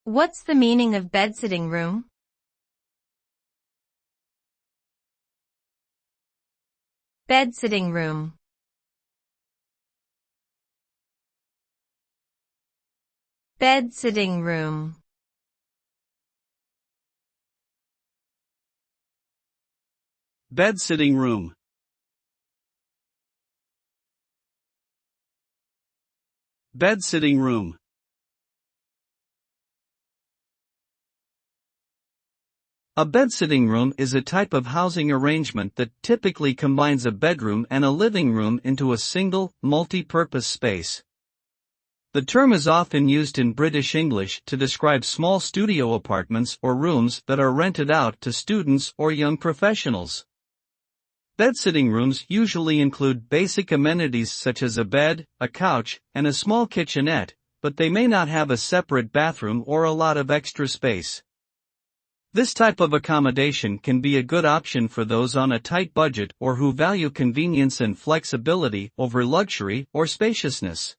What's the meaning of bedsitting room? Bedsitting room. Bedsitting room. Bedsitting room. Bedsitting room. A bedsitting room is a type of housing arrangement that typically combines a bedroom and a living room into a single, multi-purpose space. The term is often used in British English to describe small studio apartments or rooms that are rented out to students or young professionals. Bedsitting rooms usually include basic amenities such as a bed, a couch, and a small kitchenette, but they may not have a separate bathroom or a lot of extra space. This type of accommodation can be a good option for those on a tight budget or who value convenience and flexibility over luxury or spaciousness.